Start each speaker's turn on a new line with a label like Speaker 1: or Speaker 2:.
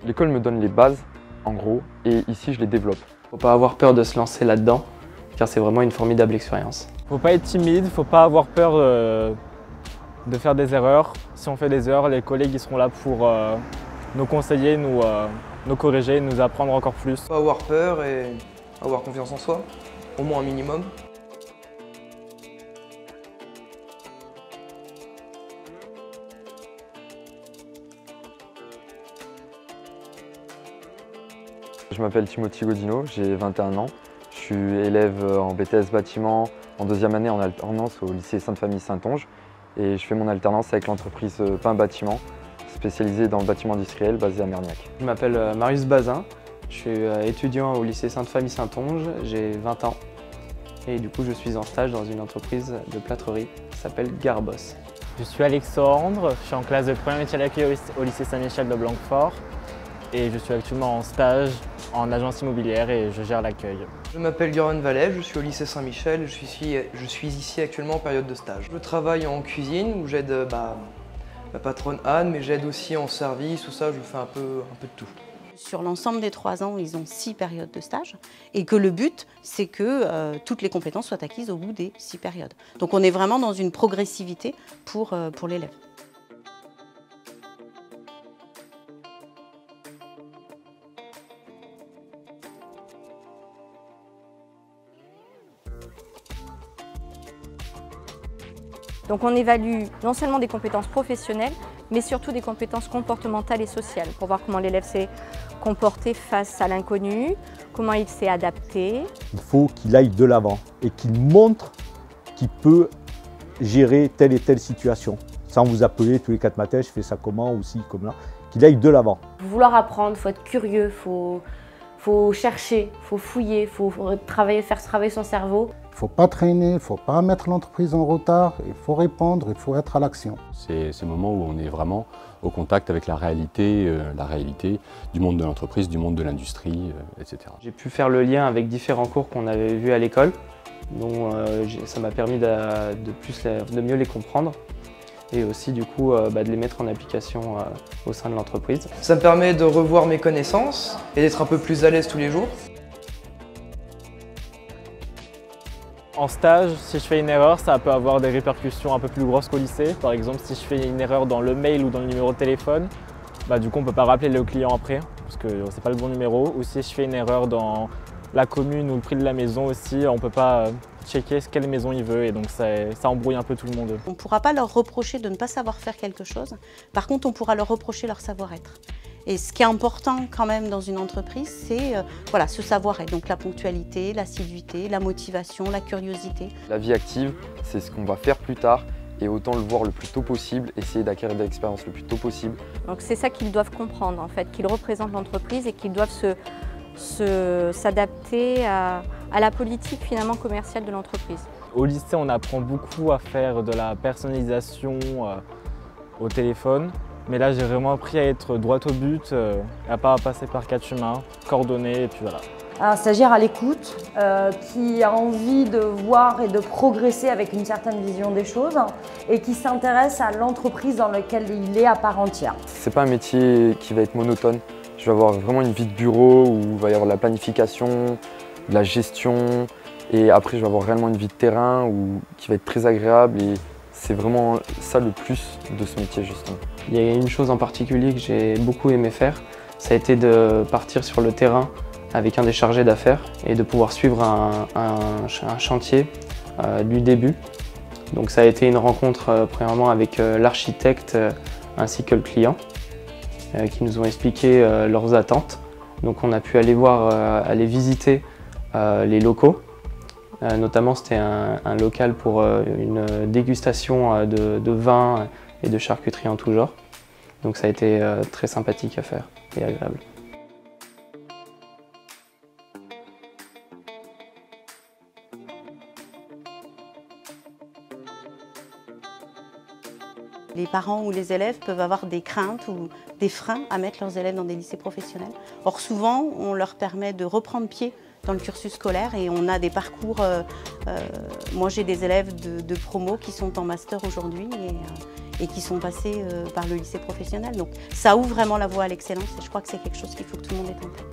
Speaker 1: L'école me donne les bases, en gros, et ici je les développe.
Speaker 2: Faut pas avoir peur de se lancer là-dedans, car c'est vraiment une formidable expérience.
Speaker 3: Faut pas être timide, faut pas avoir peur de faire des erreurs. Si on fait des erreurs, les collègues ils seront là pour nous conseiller, nous corriger, nous apprendre encore plus.
Speaker 4: Faut pas avoir peur et avoir confiance en soi, au moins un minimum.
Speaker 1: Je m'appelle Timothy Godino, j'ai 21 ans. Je suis élève en BTS bâtiment, en deuxième année en alternance au lycée Sainte-Famille-Saintonge. Et je fais mon alternance avec l'entreprise Pain Bâtiment, spécialisée dans le bâtiment industriel basé à Merniac.
Speaker 2: Je m'appelle Marius Bazin, je suis étudiant au lycée Sainte-Famille-Saintonge, j'ai 20 ans. Et du coup, je suis en stage dans une entreprise de plâtrerie qui s'appelle Garbos.
Speaker 3: Je suis Alexandre, je suis en classe de premier métier à l'accueil au lycée Saint-Michel de Blanquefort. Et je suis actuellement en stage en agence immobilière et je gère l'accueil.
Speaker 4: Je m'appelle Göran Vallet, je suis au lycée Saint-Michel, je suis ici actuellement en période de stage. Je travaille en cuisine où j'aide ma patronne Anne, mais j'aide aussi en service, tout ça, je fais un peu de tout.
Speaker 5: Sur l'ensemble des 3 ans, ils ont 6 périodes de stage et que le but, c'est que toutes les compétences soient acquises au bout des 6 périodes. Donc on est vraiment dans une progressivité pour l'élève.
Speaker 6: Donc on évalue non seulement des compétences professionnelles, mais surtout des compétences comportementales et sociales pour voir comment l'élève s'est comporté face à l'inconnu, comment il s'est adapté.
Speaker 7: Il faut qu'il aille de l'avant et qu'il montre qu'il peut gérer telle et telle situation. Sans vous appeler tous les 4 matins, je fais ça comment ou si, comme là. Qu'il aille de l'avant.
Speaker 8: Vouloir apprendre, il faut être curieux, faut chercher, il faut fouiller, il faut faire travailler son cerveau.
Speaker 9: Il ne faut pas traîner, il ne faut pas mettre l'entreprise en retard, il faut répondre, il faut être à l'action.
Speaker 10: C'est ce moment où on est vraiment au contact avec la réalité du monde de l'entreprise, du monde de l'industrie, etc.
Speaker 2: J'ai pu faire le lien avec différents cours qu'on avait vus à l'école, donc ça m'a permis de mieux les comprendre et aussi du coup de les mettre en application au sein de l'entreprise.
Speaker 4: Ça me permet de revoir mes connaissances et d'être un peu plus à l'aise tous les jours.
Speaker 3: En stage, si je fais une erreur, ça peut avoir des répercussions un peu plus grosses qu'au lycée. Par exemple, si je fais une erreur dans le mail ou dans le numéro de téléphone, du coup on ne peut pas rappeler le client après, parce que ce n'est pas le bon numéro. Ou si je fais une erreur dans la commune ou le prix de la maison aussi, on ne peut pas checker quelle maison il veut et donc ça embrouille un peu tout le monde.
Speaker 5: On ne pourra pas leur reprocher de ne pas savoir faire quelque chose, par contre on pourra leur reprocher leur savoir-être. Et ce qui est important quand même dans une entreprise, c'est ce savoir-être, donc la ponctualité, l'assiduité, la motivation, la curiosité.
Speaker 1: La vie active, c'est ce qu'on va faire plus tard et autant le voir le plus tôt possible, essayer d'acquérir de l'expérience le plus tôt possible.
Speaker 6: Donc c'est ça qu'ils doivent comprendre en fait, qu'ils représentent l'entreprise et qu'ils doivent s'adapter à la politique finalement commerciale de l'entreprise.
Speaker 3: Au lycée, on apprend beaucoup à faire de la personnalisation au téléphone. Mais là, j'ai vraiment appris à être droit au but, à ne pas passer par 4 chemins, coordonner et puis voilà.
Speaker 8: Un stagiaire à l'écoute, qui a envie de voir et de progresser avec une certaine vision des choses et qui s'intéresse à l'entreprise dans laquelle il est à part entière.
Speaker 1: C'est pas un métier qui va être monotone. Je vais avoir vraiment une vie de bureau où il va y avoir de la planification, de la gestion et après je vais avoir réellement une vie de terrain qui va être très agréable et c'est vraiment ça le plus de ce métier justement.
Speaker 2: Il y a une chose en particulier que j'ai beaucoup aimé faire, ça a été de partir sur le terrain avec un des chargés d'affaires et de pouvoir suivre un chantier du début. Donc ça a été une rencontre premièrement avec l'architecte ainsi que le client qui nous ont expliqué leurs attentes. Donc on a pu aller visiter les locaux. Notamment c'était un local pour une dégustation de vin et de charcuterie en tout genre. Donc ça a été très sympathique à faire et agréable.
Speaker 5: Les parents ou les élèves peuvent avoir des craintes ou des freins à mettre leurs élèves dans des lycées professionnels. Or souvent, on leur permet de reprendre pied dans le cursus scolaire et on a des parcours. Moi j'ai des élèves de promo qui sont en master aujourd'hui et qui sont passés par le lycée professionnel. Donc ça ouvre vraiment la voie à l'excellence et je crois que c'est quelque chose qu'il faut que tout le monde ait en tête.